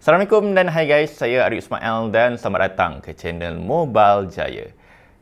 Assalamualaikum dan hai guys, saya Arif Ismail dan selamat datang ke channel Mobile Jaya.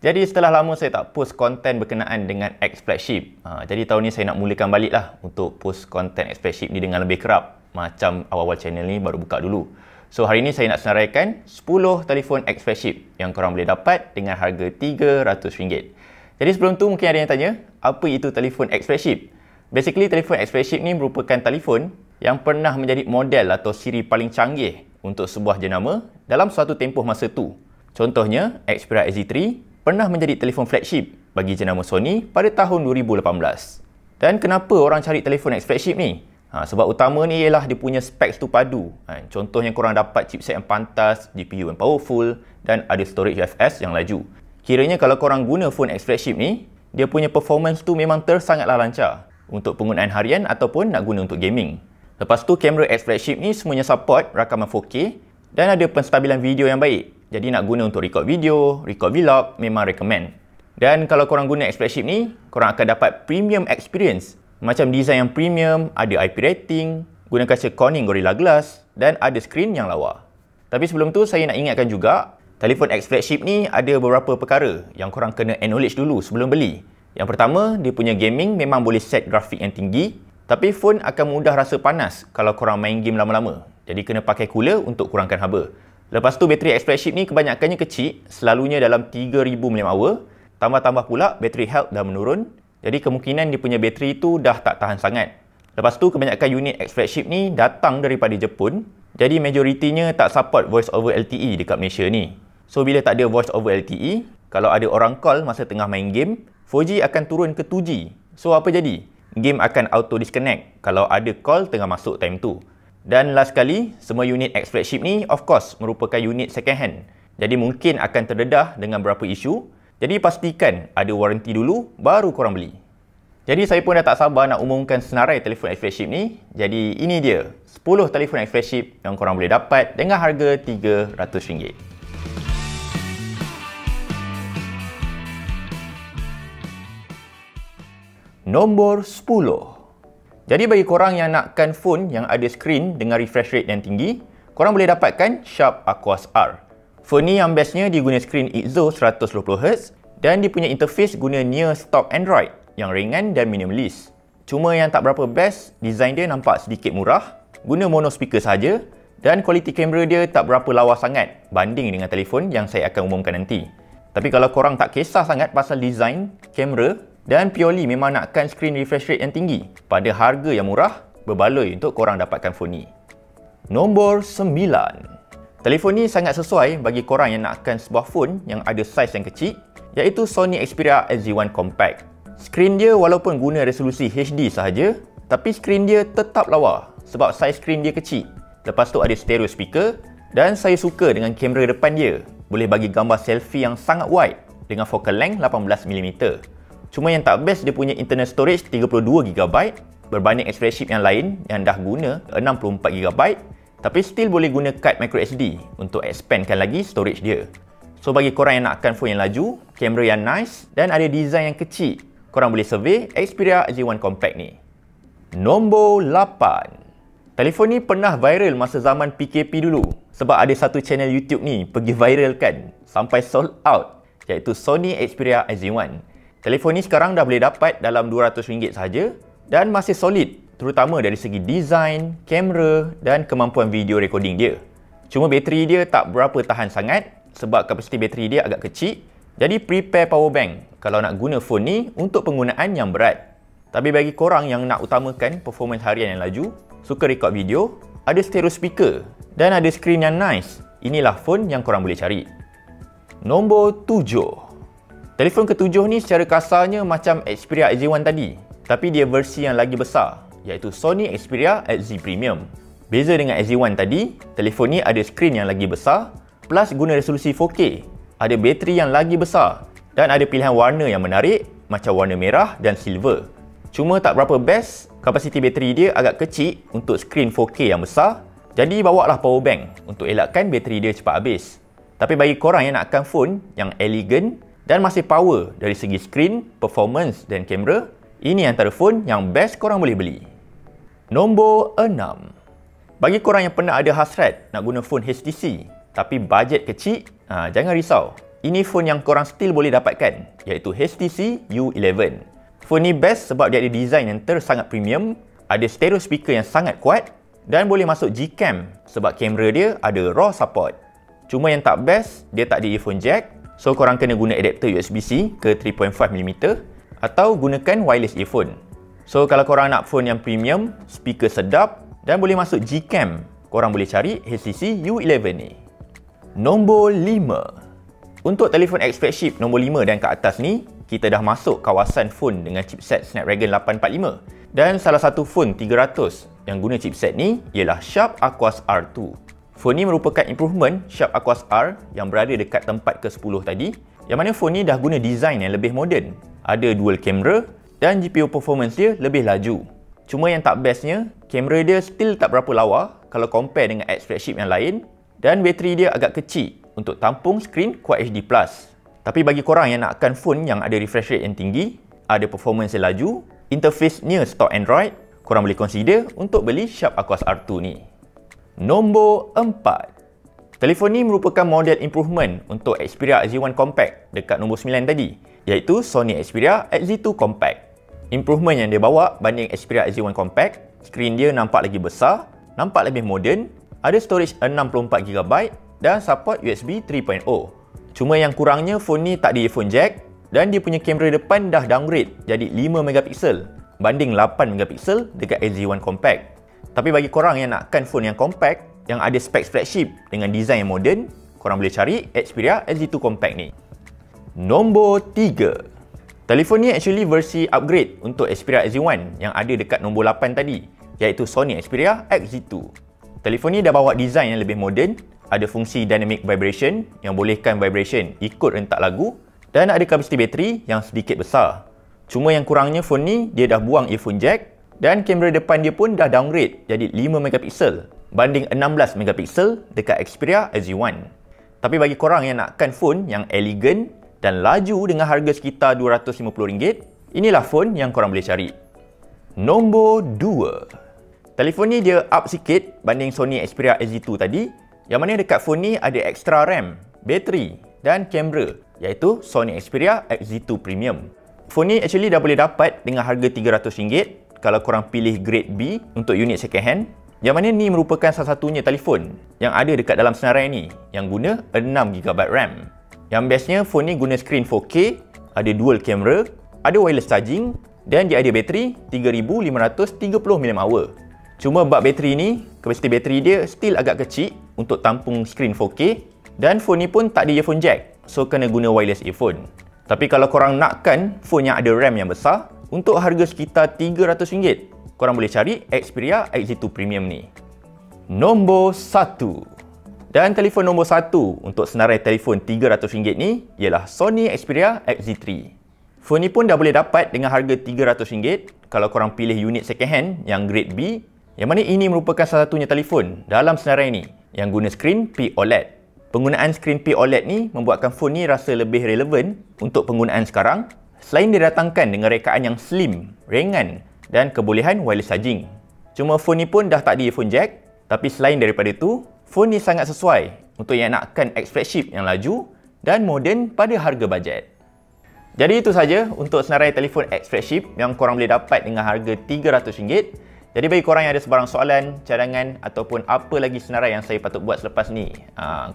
Jadi setelah lama saya tak post konten berkenaan dengan X flagship. Jadi tahun ni saya nak mulakan balik lah untuk post konten X flagship ni dengan lebih kerap. Macam awal-awal channel ni baru buka dulu. So hari ni saya nak senaraikan 10 telefon X flagship yang korang boleh dapat dengan harga RM300. Jadi sebelum tu mungkin ada yang tanya, apa itu telefon X flagship? Basically telefon X flagship ni merupakan telefon yang pernah menjadi model atau siri paling canggih untuk sebuah jenama dalam suatu tempoh masa tu. Contohnya, Xperia XZ3 pernah menjadi telefon flagship bagi jenama Sony pada tahun 2018. Dan kenapa orang cari telefon X flagship ni? Sebab utama ni ialah dia punya specs tu padu. Contohnya korang dapat chipset yang pantas, GPU yang powerful dan ada storage UFS yang laju. Kiranya kalau korang guna phone X flagship ni, dia punya performance tu memang tersangatlah lancar untuk penggunaan harian ataupun nak guna untuk gaming. Lepas tu, kamera X flagship ni semuanya support rakaman 4K dan ada penstabilan video yang baik. Jadi nak guna untuk record video, record vlog, memang recommend. Dan kalau korang guna X flagship ni, korang akan dapat premium experience. Macam design yang premium, ada IP rating, guna kaca Corning Gorilla Glass dan ada skrin yang lawa. Tapi sebelum tu, saya nak ingatkan juga, telefon X flagship ni ada beberapa perkara yang korang kena acknowledge dulu sebelum beli. Yang pertama, dia punya gaming memang boleh set grafik yang tinggi. Tapi phone akan mudah rasa panas kalau korang main game lama-lama. Jadi kena pakai cooler untuk kurangkan haba. Lepas tu bateri X flagship ni kebanyakannya kecil, selalunya dalam 3000 mAh. Tambah-tambah pula bateri health dah menurun. Jadi kemungkinan dia punya bateri tu dah tak tahan sangat. Lepas tu kebanyakan unit X flagship ni datang daripada Jepun. Jadi majoritinya tak support voice over LTE dekat Malaysia ni. So bila tak ada voice over LTE, kalau ada orang call masa tengah main game, 4G akan turun ke 2G. So apa jadi? Game akan auto disconnect kalau ada call tengah masuk time tu. Dan last sekali, semua unit X flagship ni of course merupakan unit second hand. Jadi mungkin akan terdedah dengan beberapa isu. Jadi pastikan ada warranty dulu baru korang beli. Jadi saya pun dah tak sabar nak umumkan senarai telefon X flagship ni. Jadi ini dia 10 telefon X flagship yang korang boleh dapat dengan harga RM300. Nombor 10. Jadi bagi korang yang nakkan phone yang ada skrin dengan refresh rate yang tinggi, korang boleh dapatkan Sharp Aquos R. Phone ni yang bestnya dia guna skrin ISO 120Hz dan dia punya interface guna near stock Android yang ringan dan minimalis. Cuma yang tak berapa best, design dia nampak sedikit murah, guna mono speaker saja dan kualiti kamera dia tak berapa lawa sangat banding dengan telefon yang saya akan umumkan nanti. Tapi kalau korang tak kisah sangat pasal design, kamera dan purely memang nakkan screen refresh rate yang tinggi pada harga yang murah, berbaloi untuk korang dapatkan phone ni. Nombor 9. Telefon ni sangat sesuai bagi korang yang nakkan sebuah phone yang ada saiz yang kecil, iaitu Sony Xperia XZ1 Compact. Skrin dia walaupun guna resolusi HD sahaja, tapi skrin dia tetap lawa sebab saiz skrin dia kecil. Lepas tu ada stereo speaker dan saya suka dengan kamera depan dia. Boleh bagi gambar selfie yang sangat wide dengan focal length 18mm. Cuma yang tak best dia punya internal storage 32GB berbanding X flagship yang lain yang dah guna 64GB tapi still boleh guna card microSD untuk expandkan lagi storage dia. So bagi korang yang nakkan phone yang laju, kamera yang nice dan ada design yang kecil, korang boleh survey Xperia XZ1 Compact ni. Nombor 8. Telefon ni pernah viral masa zaman PKP dulu sebab ada satu channel YouTube ni pergi viral kan sampai sold out, iaitu Sony Xperia XZ1. Telefon ni sekarang dah boleh dapat dalam RM200 sahaja dan masih solid terutama dari segi design, kamera dan kemampuan video recording dia. Cuma bateri dia tak berapa tahan sangat sebab kapasiti bateri dia agak kecil, jadi prepare power bank kalau nak guna phone ni untuk penggunaan yang berat. Tapi bagi korang yang nak utamakan performance harian yang laju, suka record video, ada stereo speaker dan ada skrin yang nice, inilah phone yang korang boleh cari. Nombor 7. Telefon ketujuh ni secara kasarnya macam Xperia XZ1 tadi, tapi dia versi yang lagi besar, iaitu Sony Xperia XZ Premium. Beza dengan XZ1 tadi, telefon ni ada skrin yang lagi besar, plus guna resolusi 4K, ada bateri yang lagi besar, dan ada pilihan warna yang menarik macam warna merah dan silver. Cuma tak berapa best, kapasiti bateri dia agak kecil untuk skrin 4K yang besar, jadi bawalah power bank untuk elakkan bateri dia cepat habis. Tapi bagi korang yang nakkan phone yang elegan dan masih power dari segi skrin, performance dan kamera, ini antara phone yang best korang boleh beli. Nombor 6. Bagi korang yang pernah ada hasrat nak guna phone HTC tapi bajet kecil, jangan risau. Ini phone yang korang still boleh dapatkan, iaitu HTC U11. Phone ni best sebab dia ada design yang sangat premium, ada stereo speaker yang sangat kuat dan boleh masuk Gcam sebab kamera dia ada RAW support. Cuma yang tak best, dia tak ada earphone jack, so korang kena guna adapter USB-C ke 3.5mm atau gunakan wireless earphone. So kalau korang nak phone yang premium, speaker sedap dan boleh masuk Gcam, korang boleh cari HTC U11 ni. Nombor 5. Untuk telefon X flagship nombor 5 dan ke atas ni, kita dah masuk kawasan phone dengan chipset Snapdragon 845. Dan salah satu phone 300 yang guna chipset ni ialah Sharp Aquos R2. Phone ni merupakan improvement Sharp Aquos R yang berada dekat tempat ke-10 tadi, yang mana phone ni dah guna design yang lebih moden. Ada dual kamera dan GPU performance dia lebih laju. Cuma yang tak bestnya, kamera dia still tak berapa lawa kalau compare dengan X flagship yang lain dan bateri dia agak kecil untuk tampung skrin Quad HD+. Tapi bagi korang yang nakkan phone yang ada refresh rate yang tinggi, ada performance yang laju, interface near stock Android, korang boleh consider untuk beli Sharp Aquos R2 ni. Nombor 4. Telefon ni merupakan model improvement untuk Xperia XZ1 Compact dekat nombor 9 tadi, iaitu Sony Xperia XZ2 Compact. Improvement yang dia bawa banding Xperia XZ1 Compact, skrin dia nampak lagi besar, nampak lebih moden, ada storage 64GB dan support USB 3.0. Cuma yang kurangnya phone ni tak ada earphone jack dan dia punya kamera depan dah downgrade jadi 5MP banding 8MP dekat XZ1 Compact. Tapi bagi korang yang nakkan phone yang compact, yang ada specs flagship dengan design yang moden, korang boleh cari Xperia XZ2 Compact ni. Nombor 3. Telefon ni actually versi upgrade untuk Xperia XZ1 yang ada dekat nombor 8 tadi, iaitu Sony Xperia XZ2. Telefon ni dah bawa design yang lebih moden, ada fungsi dynamic vibration yang bolehkan vibration ikut rentak lagu dan ada kapasiti bateri yang sedikit besar. Cuma yang kurangnya phone ni dia dah buang earphone jack dan kamera depan dia pun dah downgrade jadi 5MP banding 16MP dekat Xperia XZ1. Tapi bagi korang yang nakkan phone yang elegan dan laju dengan harga sekitar RM250, inilah phone yang korang boleh cari. Nombor 2. Telefon ni dia up sikit banding Sony Xperia XZ2 tadi, yang mana dekat phone ni ada extra RAM, bateri dan kamera, iaitu Sony Xperia XZ2 Premium. Phone ni actually dah boleh dapat dengan harga RM300 kalau korang pilih grade B untuk unit second hand, yang mana ni merupakan salah satunya telefon yang ada dekat dalam senarai ni yang guna 6GB RAM. Yang bestnya phone ni guna skrin 4K, ada dual kamera, ada wireless charging dan dia ada bateri 3530mAh. Cuma bab bateri ni, kapasiti bateri dia still agak kecil untuk tampung skrin 4K dan phone ni pun tak ada earphone jack, so kena guna wireless earphone. Tapi kalau korang nakkan phone yang ada RAM yang besar, untuk harga sekitar RM300, korang boleh cari Xperia XZ2 Premium ni. Nombor 1. Dan telefon nombor 1 untuk senarai telefon RM300 ni ialah Sony Xperia XZ3. Phone ni pun dah boleh dapat dengan harga RM300 kalau korang pilih unit second hand yang grade B, yang mana ini merupakan salah satunya telefon dalam senarai ni yang guna skrin POLED. Penggunaan skrin POLED ni membuatkan phone ni rasa lebih relevan untuk penggunaan sekarang, selain didatangkan dengan rekaan yang slim, ringan dan kebolehan wireless charging. Cuma phone ni pun dah tak ada earphone jack, tapi selain daripada itu, phone ni sangat sesuai untuk yang nakkan X flagship yang laju dan moden pada harga bajet. Jadi itu saja untuk senarai telefon X flagship yang korang boleh dapat dengan harga RM300. Jadi bagi korang yang ada sebarang soalan, cadangan ataupun apa lagi senarai yang saya patut buat selepas ni,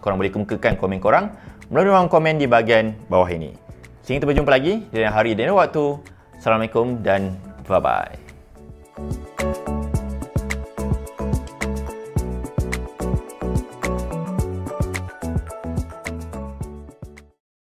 korang boleh kemukakan komen korang melalui ruang komen di bahagian bawah ini. Sehingga kita berjumpa lagi di lain hari dan waktu. Assalamualaikum dan bye-bye.